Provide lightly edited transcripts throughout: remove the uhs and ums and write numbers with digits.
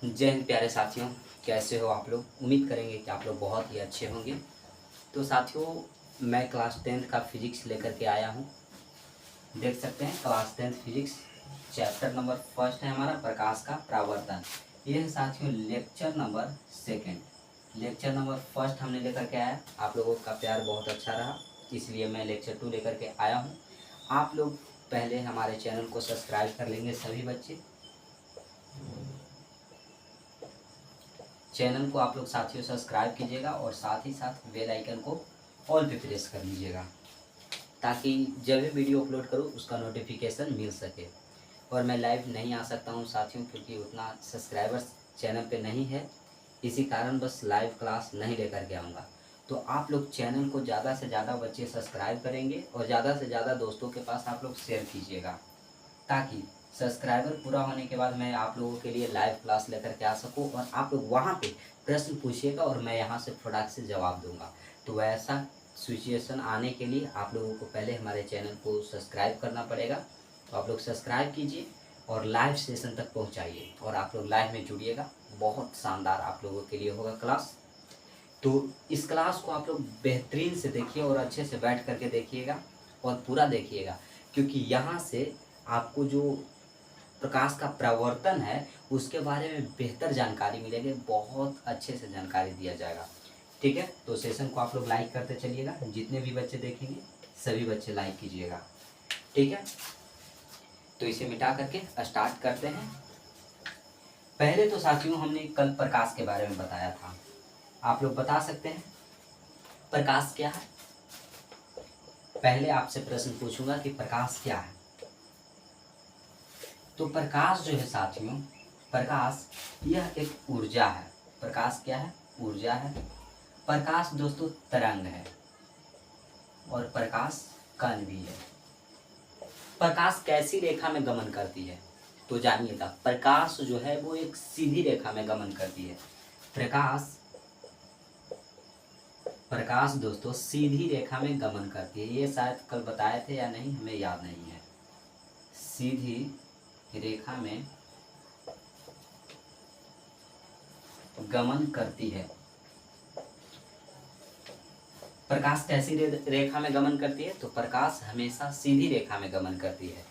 जय हिंद प्यारे साथियों, कैसे हो आप लोग। उम्मीद करेंगे कि आप लोग बहुत ही अच्छे होंगे। तो साथियों, मैं क्लास 10th का फिजिक्स लेकर के आया हूँ। देख सकते हैं class 10th physics chapter number first है हमारा, प्रकाश का परावर्तन। ये है साथियों lecture number second. Lecture number first हमने लेकर के आया, आप लोगों का प्यार बहुत अच्छा रहा, इसलिए मैं लेक्चर 2 लेकर के आया हूँ। आप लोग पहले हमारे चैनल को सब्सक्राइब कर लेंगे सभी बच्चे। चैनल को आप लोग साथियों सब्सक्राइब कीजिएगा और साथ ही साथ बेल आइकन को ऑल पे प्रेस कर लीजिएगा, ताकि जब भी वीडियो अपलोड करूँ उसका नोटिफिकेशन मिल सके। और मैं लाइव नहीं आ सकता हूँ साथियों, क्योंकि उतना सब्सक्राइबर्स चैनल पे नहीं है, इसी कारण बस लाइव क्लास नहीं लेकर के आऊँगा। तो आप लोग चैनल को ज़्यादा से ज़्यादा बच्चे सब्सक्राइब करेंगे और ज़्यादा से ज़्यादा दोस्तों के पास आप लोग शेयर कीजिएगा, ताकि सब्सक्राइबर पूरा होने के बाद मैं आप लोगों के लिए लाइव क्लास लेकर के आ सकूं और आप लोग वहां पे प्रश्न पूछिएगा और मैं यहां से फटाक से जवाब दूंगा। तो वैसा सिचुएशन आने के लिए आप लोगों को पहले हमारे चैनल को सब्सक्राइब करना पड़ेगा। तो आप लोग सब्सक्राइब कीजिए और लाइव सेशन तक पहुँचाइए और आप लोग लाइव में जुड़िएगा। बहुत शानदार आप लोगों के लिए होगा क्लास। तो इस क्लास को आप लोग बेहतरीन से देखिए और अच्छे से बैठ करके देखिएगा और पूरा देखिएगा, क्योंकि यहाँ से आपको जो प्रकाश का प्रवर्तन है उसके बारे में बेहतर जानकारी मिलेगी, बहुत अच्छे से जानकारी दिया जाएगा। ठीक है, तो सेशन को आप लोग लाइक करते चलिएगा, जितने भी बच्चे देखेंगे सभी बच्चे लाइक कीजिएगा। ठीक है, तो इसे मिटा करके स्टार्ट करते हैं। पहले तो साथियों हमने कल प्रकाश के बारे में बताया था, आप लोग बता सकते हैं प्रकाश क्या है। पहले आपसे प्रश्न पूछूंगा कि प्रकाश क्या है। तो प्रकाश जो है साथियों, प्रकाश यह एक ऊर्जा है। प्रकाश क्या है? ऊर्जा है। प्रकाश दोस्तों तरंग है और प्रकाश कण भी है। प्रकाश कैसी रेखा में गमन करती है तो जानिएगा, प्रकाश जो है वो एक सीधी रेखा में गमन करती है। प्रकाश दोस्तों सीधी रेखा में गमन करती है। ये शायद कल बताए थे या नहीं, हमें याद नहीं है। सीधी रेखा में गमन करती है। प्रकाश कैसी रेखा में गमन करती है? तो प्रकाश हमेशा सीधी रेखा में गमन करती है।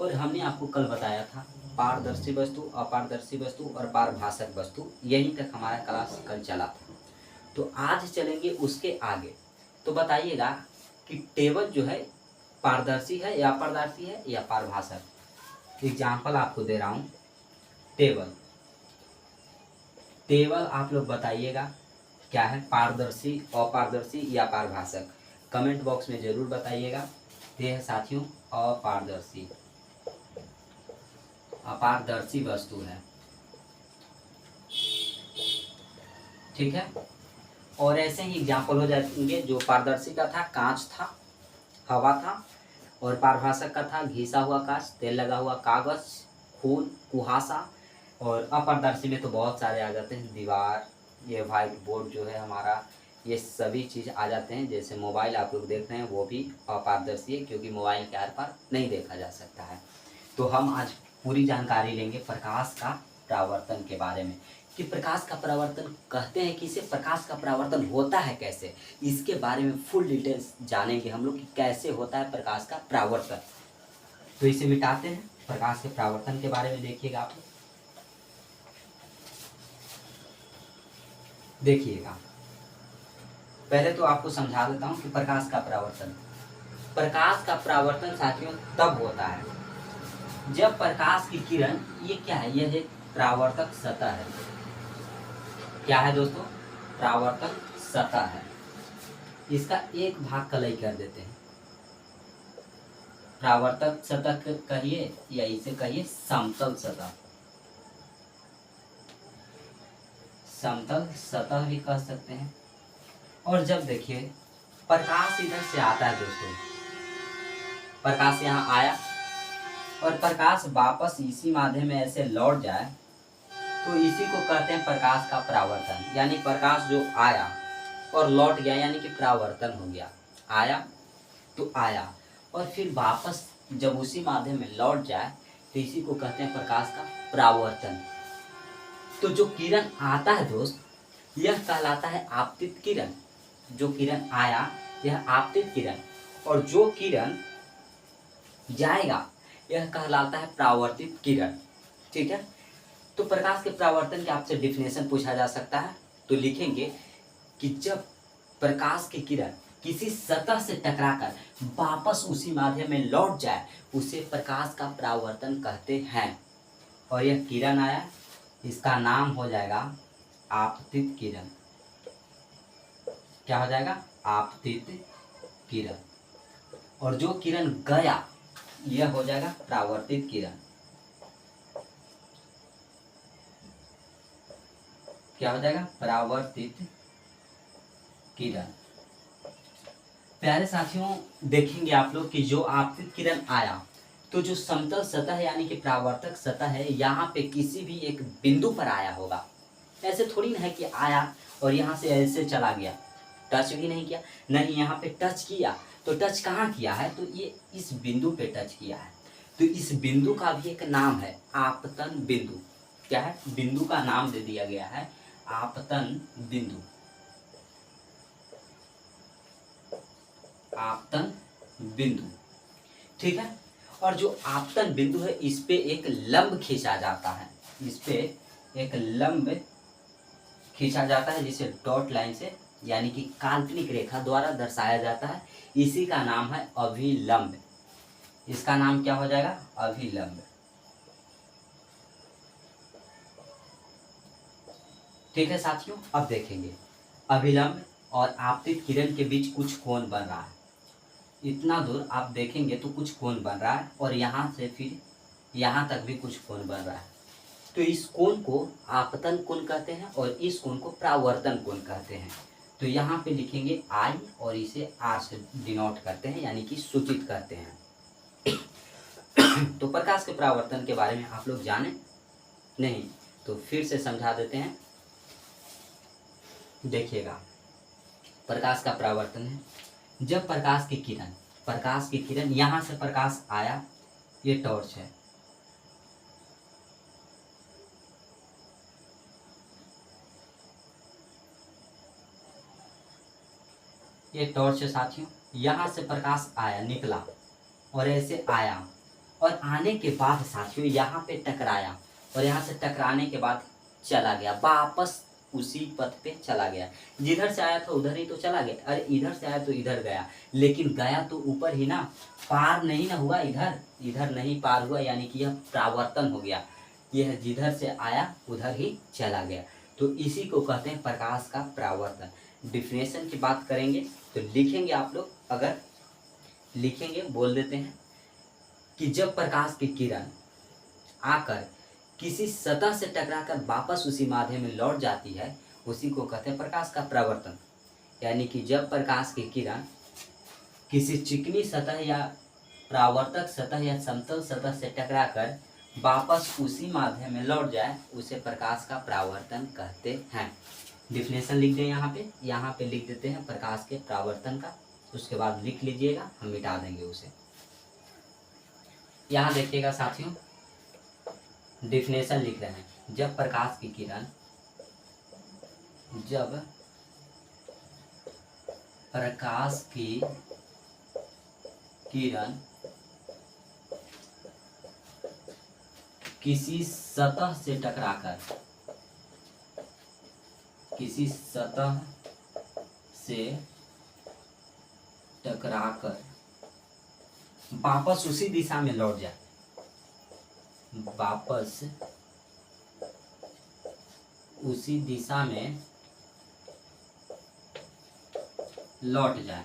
और हमने आपको कल बताया था पारदर्शी वस्तु, अपारदर्शी वस्तु और पारभाषक वस्तु, यहीं तक हमारा क्लास कल चला था। तो आज चलेंगे उसके आगे। तो बताइएगा कि टेबल जो है पारदर्शी है या अपारदर्शी है या पारभाषक। एग्जाम्पल आपको दे रहा हूँ। टेबल आप लोग बताइएगा क्या है, पारदर्शी, अपारदर्शी या पारभाषक। कमेंट बॉक्स में जरूर बताइएगा। ये है साथियों अपारदर्शी, अपारदर्शी वस्तु है। ठीक है, और ऐसे ही एग्जाम्पल हो जाएंगे। जो पारदर्शी का था कांच था, हवा था, और पारभाषक का था घिसा हुआ कांच, तेल लगा हुआ कागज, खून, कुहासा। और अपारदर्शी में तो बहुत सारे आ जाते हैं, दीवार, ये वाइट बोर्ड जो है हमारा, ये सभी चीज़ आ जाते हैं। जैसे मोबाइल आप लोग देख रहे हैं वो भी अपारदर्शी है, क्योंकि मोबाइल के आर पार नहीं देखा जा सकता है। तो हम आज पूरी जानकारी लेंगे प्रकाश का परावर्तन के बारे में, कि प्रकाश का परावर्तन कहते हैं कि इसे, प्रकाश का परावर्तन होता है कैसे, इसके बारे में फुल डिटेल्स जानेंगे हम लोग कि कैसे होता है प्रकाश का परावर्तन। तो इसे मिटाते हैं, प्रकाश के परावर्तन के बारे में देखिएगा आप। देखिएगा, पहले तो आपको समझा देता हूं कि प्रकाश का परावर्तन साथियों तब होता है जब प्रकाश की किरण, ये क्या है, यह एक परावर्तक सतह है। क्या है दोस्तों? परावर्तक सतह है। इसका एक भाग कलई कर देते हैं। परावर्तक सतह कहिए या इसे कहिए समतल सतह। समतल सतह भी कह सकते हैं। और जब देखिए प्रकाश इधर से आता है दोस्तों, प्रकाश यहाँ आया और प्रकाश वापस इसी माध्यम में ऐसे लौट जाए, तो इसी को कहते हैं प्रकाश का परावर्तन। यानी प्रकाश जो आया और लौट गया, यानी कि परावर्तन हो गया। आया तो आया और फिर वापस जब उसी माध्यम में लौट जाए, तो इसी को कहते हैं प्रकाश का परावर्तन। तो जो किरण आता है दोस्त, यह कहलाता है आपतित किरण। जो किरण आया यह आपतित किरण, और जो किरण जाएगा यह कहलाता है परावर्तित किरण। ठीक है, तो प्रकाश के परावर्तन के आपसे डिफिनेशन पूछा जा सकता है, तो लिखेंगे कि जब प्रकाश की किरण किसी सतह से टकराकर वापस उसी माध्यम में लौट जाए उसे प्रकाश का परावर्तन कहते हैं। और यह किरण आया, इसका नाम हो जाएगा आपतित किरण। क्या हो जाएगा? आपतित किरण। और जो किरण गया यह हो जाएगा परावर्तित किरण। क्या हो जाएगा? परावर्तित किरण। प्यारे साथियों, देखेंगे आप लोग कि जो आपतित किरण आया तो जो समतल सतह यानी कि परावर्तक सतह है, यहाँ पे किसी भी एक बिंदु पर आया होगा। ऐसे थोड़ी ना है कि आया और यहाँ से ऐसे चला गया, टच भी नहीं किया। नहीं, यहाँ पे टच किया, तो टच कहाँ किया है? तो ये इस बिंदु पे टच किया है। तो इस बिंदु का भी एक नाम है, आपतन बिंदु। क्या है? बिंदु का नाम दे दिया गया है आपतन बिंदु। आपतन बिंदु, ठीक है। और जो आपतन बिंदु है इस पे एक लंब खींचा जाता है, इस पे एक लंब खींचा जाता है जिसे डॉट लाइन से यानी कि काल्पनिक रेखा द्वारा दर्शाया जाता है। इसी का नाम है अभिलंब। इसका नाम क्या हो जाएगा? अभिलंब। ठीक है साथियों, अब देखेंगे अभिलंब और आपतित किरण के बीच कुछ कोण बन रहा है। इतना दूर आप देखेंगे तो कुछ कोण बन रहा है, और यहाँ से फिर यहाँ तक भी कुछ कोण बन रहा है। तो इस कोण को आपतन कोण कहते हैं और इस कोण को परावर्तन कोण कहते हैं। तो यहाँ पे लिखेंगे I और इसे R से डिनोट करते हैं यानी कि सूचित करते हैं। तो प्रकाश के परावर्तन के बारे में आप लोग जाने नहीं तो फिर से समझा देते हैं। देखिएगा, प्रकाश का परावर्तन है जब प्रकाश की किरण यहाँ से प्रकाश आया, ये टॉर्च है, ये टॉर्च है साथियों। यहाँ से प्रकाश आया, निकला और ऐसे आया, और आने के बाद साथियों यहाँ पे टकराया, और यहाँ से टकराने के बाद चला गया, वापस उसी पथ पे चला गया। जिधर से आया था उधर ही तो चला गया, अरे इधर से आया तो इधर गया, लेकिन गया तो ऊपर ही ना, पार नहीं ना हुआ, इधर नहीं पार हुआ, यानी कि यह परावर्तन हो गया। यह जिधर से आया उधर ही चला गया, तो इसी को कहते हैं प्रकाश का परावर्तन। डिफिनेशन की बात करेंगे तो लिखेंगे आप लोग, अगर लिखेंगे बोल देते हैं कि जब प्रकाश की किरण आकर किसी सतह से टकराकर वापस उसी माध्यम में लौट जाती है उसी को कहते हैं प्रकाश का परावर्तन। यानी कि जब प्रकाश की किरण किसी चिकनी सतह या परावर्तक सतह या समतल सतह से टकराकर वापस उसी माध्यम में लौट जाए उसे प्रकाश का परावर्तन कहते हैं। डिफिनेशन लिख दें यहाँ पे लिख देते हैं प्रकाश के परावर्तन का, उसके बाद लिख लीजिएगा, हम मिटा देंगे उसे। यहाँ देखिएगा साथियों, डिफिनेशन लिख रहे हैं, जब प्रकाश की किरण किसी सतह से टकराकर वापस उसी दिशा में लौट जाए, वापस उसी दिशा में लौट जाए,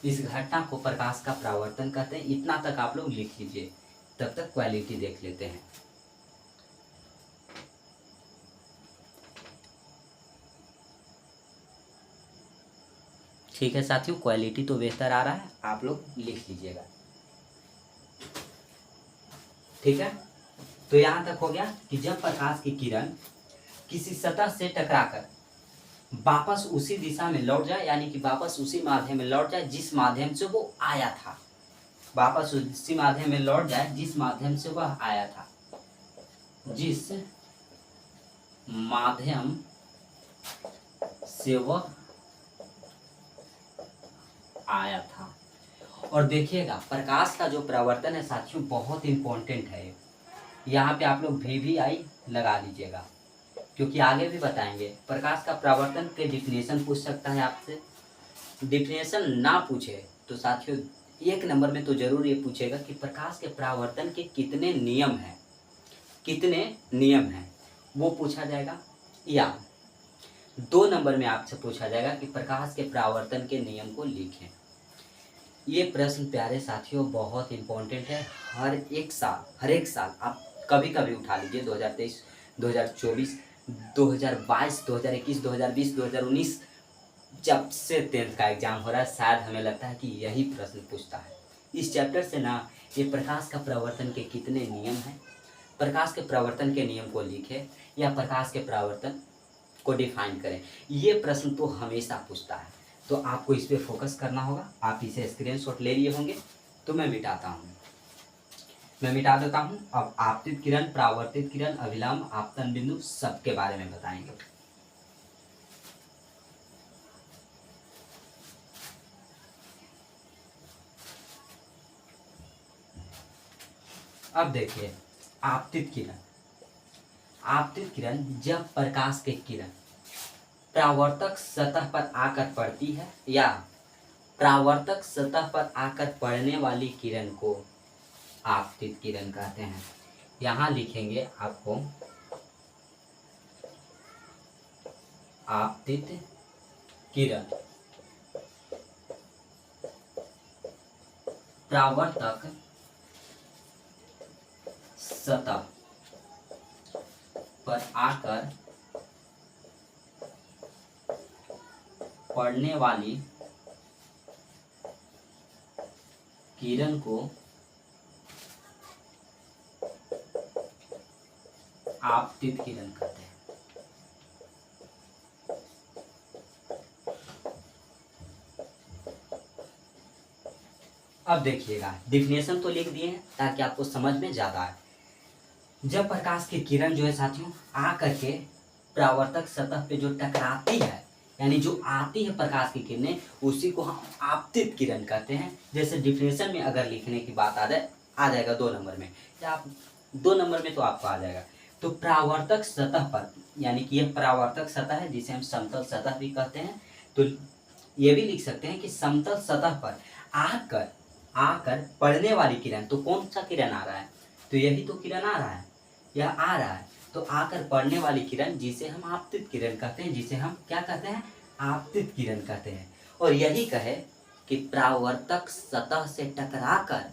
इस घटना को प्रकाश का परावर्तन कहते हैं। इतना तक आप लोग लिख लीजिए, तब तक क्वालिटी देख लेते हैं। ठीक है साथियों, क्वालिटी तो बेहतर आ रहा है, आप लोग लिख लीजिएगा। ठीक है, तो यहाँ तक हो गया कि जब प्रकाश की किरण किसी सतह से टकराकर वापस उसी दिशा में लौट जाए, यानी कि वापस उसी माध्यम में लौट जाए जिस माध्यम से वो आया था, वापस उसी माध्यम में लौट जाए जिस माध्यम से वह आया था, जिस माध्यम से वह आया था। और देखिएगा प्रकाश का जो परावर्तन है साथियों बहुत इंपॉर्टेंट है। यहाँ पे आप लोग VVI लगा लीजिएगा, क्योंकि आगे भी बताएंगे। प्रकाश का परावर्तन के डिफिनेशन पूछ सकता है आपसे। डिफिनेशन ना पूछे तो साथियों 1 नंबर में तो जरूर ये पूछेगा कि प्रकाश के परावर्तन के कितने नियम हैं, कितने नियम हैं, वो पूछा जाएगा। या 2 नंबर में आपसे पूछा जाएगा कि प्रकाश के परावर्तन के नियम को लिखें। ये प्रश्न प्यारे साथियों बहुत इंपॉर्टेंट है। हर एक साल आप कभी कभी उठा लीजिए। 2023, 2024, 2022, 2021, 2020, 2019, जब से 10th का एग्जाम हो रहा है शायद हमें लगता है कि यही प्रश्न पूछता है इस चैप्टर से ना। ये प्रकाश का परावर्तन के कितने नियम हैं, प्रकाश के परावर्तन के नियम को लिखें या प्रकाश के परावर्तन को डिफाइन करें, ये प्रश्न तो हमेशा पूछता है। तो आपको इस पे फोकस करना होगा। आप इसे स्क्रीनशॉट ले लिए होंगे, तो मैं मिटा देता हूँ। अब आपतित किरण, परावर्तित किरण, अभिलंब, आपतन बिंदु सबके बारे में बताएंगे। अब देखिए आपतित किरण जब प्रकाश की किरण परावर्तक सतह पर आकर पड़ती है या परावर्तक सतह पर आकर पड़ने वाली किरण को आपतित किरण कहते हैं। यहाँ लिखेंगे आपको आपतित किरण परावर्तक सतह पर आकर पड़ने वाली किरण को आपतित किरण कहते हैं। अब देखिएगा डिफिनेशन तो लिख दिए हैं ताकि आपको समझ में ज्यादा आए। जब प्रकाश की किरण जो है साथियों आकर के परावर्तक सतह पे जो टकराती है, यानी जो आती है प्रकाश की किरणें, उसी को हम आपतित किरण कहते हैं। जैसे डिफिनेशन में अगर लिखने की बात आ जाएगा 2 नंबर में, या आप 2 नंबर में तो आपको आ जाएगा। तो परावर्तक सतह पर, यानी कि यह परावर्तक सतह है जिसे हम समतल सतह भी कहते हैं। तो ये भी लिख सकते हैं कि समतल सतह पर आकर पड़ने वाली किरण। तो कौन सा किरण आ रहा है, तो यही तो किरण आ रहा है, यह आ रहा है। तो आकर पड़ने वाली किरण जिसे हम आपतित किरण कहते हैं, जिसे हम क्या कहते हैं, आपतित किरण कहते हैं। और यही कहे कि परावर्तक सतह से टकराकर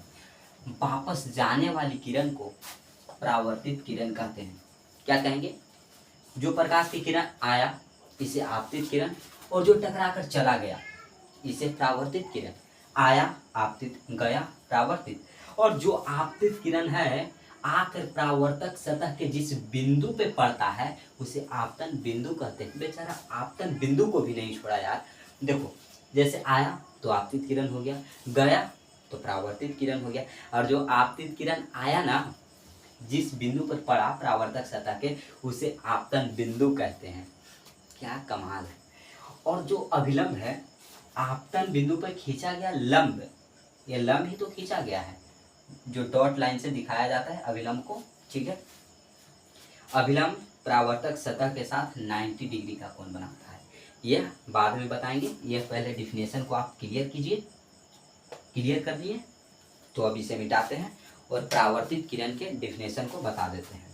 वापस जाने वाली किरण को परावर्तित किरण कहते हैं। क्या कहेंगे, जो प्रकाश की किरण आया इसे आपतित किरण, और जो टकराकर चला गया इसे परावर्तित किरण। आया आपतित, गया परावर्तित। और जो आपतित किरण है आकर परावर्तक सतह के जिस बिंदु पे पड़ता है उसे आपतन बिंदु कहते हैं। बेचारा आपतन बिंदु को भी नहीं छोड़ा यार। देखो जैसे आया तो आपतित किरण हो गया, गया तो परावर्तित किरण हो गया, और जो आपतित किरण आया ना जिस बिंदु पर पड़ा परावर्तक सतह के उसे आपतन बिंदु कहते हैं। क्या कमाल है। और जो अभिलंब है आपतन बिंदु पर खींचा गया लंब, ये लंब ही तो खींचा गया है जो डॉट लाइन से दिखाया जाता है अभिलंब को। ठीक है, अभिलंब परावर्तक सतह के साथ 90 डिग्री का कोण बनाता है। यह बाद में बताएंगे, यह पहले डिफिनेशन को आप क्लियर कीजिए। क्लियर कर लिए तो अब इसे मिटाते हैं और परावर्तित किरण के डिफिनेशन को बता देते हैं।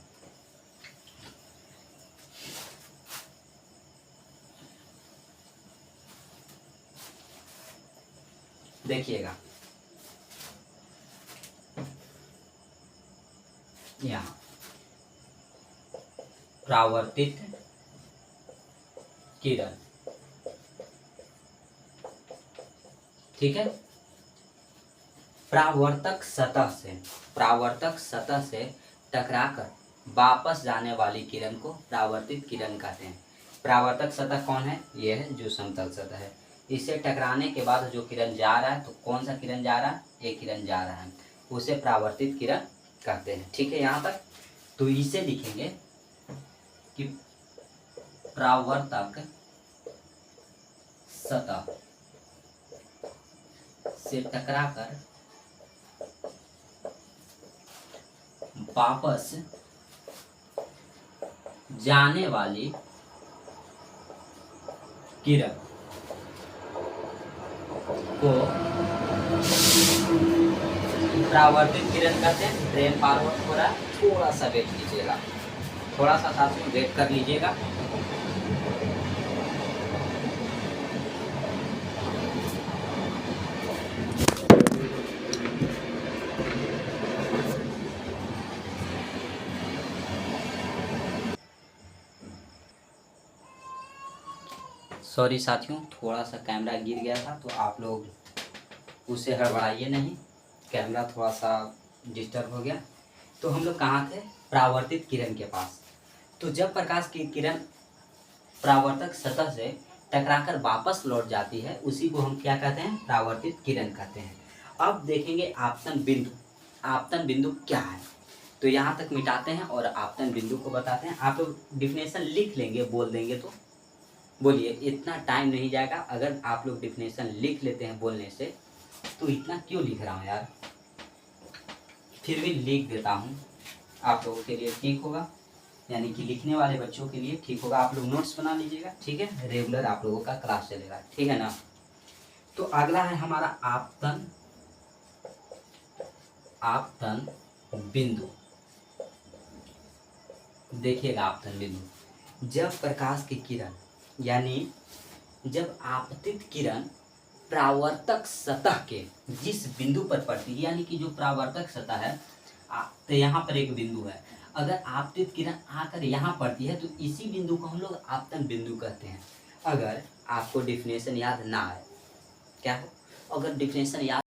देखिएगा यहाँ परावर्तित किरण, ठीक है, परावर्तक सतह से टकराकर वापस जाने वाली किरण को परावर्तित किरण कहते हैं। परावर्तक सतह कौन है, यह है जो समतल सतह है। इससे टकराने के बाद जो किरण जा रहा है, तो कौन सा किरण जा रहा है, ये किरण जा रहा है, उसे परावर्तित किरण कहते हैं। ठीक है यहाँ तक। तो इसे लिखेंगे कि परावर्तक सतह से टकराकर वापस जाने वाली किरण को परावर्तित किरण कहते हैं। ट्रेन फॉरवर्ड हो रहा है, थोड़ा सा वेट कीजिएगा, थोड़ा सा साथ वेट कर लीजिएगा। सॉरी साथियों, थोड़ा सा कैमरा गिर गया था, तो आप लोग उसे हड़बड़ाइए नहीं, कैमरा थोड़ा सा डिस्टर्ब हो गया। तो हम लोग कहाँ थे? परावर्तित किरण के पास। तो जब प्रकाश की किरण परावर्तक सतह से टकराकर वापस लौट जाती है, उसी को हम क्या कहते हैं? परावर्तित किरण कहते हैं। अब देखेंगे आपतन बिंदु। आपतन बिंदु क्या है? तो यहाँ तक मिटाते हैं और आपतन बिंदु को बताते हैं। आप लोग डिफिनेशन लिख लेंगे, बोल देंगे तो बोलिए, इतना टाइम नहीं जाएगा। अगर आप लोग डिफिनेशन लिख लेते हैं बोलने से, तो इतना क्यों लिख रहा हूँ यार, फिर भी लिख देता हूँ, आप लोगों के लिए ठीक होगा, यानी कि लिखने वाले बच्चों के लिए ठीक होगा। आप लोग नोट्स बना लीजिएगा, ठीक है, रेगुलर आप लोगों का क्लास चलेगा, ठीक है ना। तो अगला है हमारा आपतन बिंदु। देखिएगा आपतन बिंदु, जब प्रकाश की किरण यानी जब आपतित किरण परावर्तक सतह के जिस बिंदु पर पड़ती है, यानी कि जो परावर्तक सतह है, तो यहाँ पर एक बिंदु है, अगर आपतित किरण आकर यहाँ पड़ती है तो इसी बिंदु को हम लोग आपतन बिंदु कहते हैं। अगर आपको डिफिनेशन याद ना आए, क्या हो, अगर डिफिनेशन याद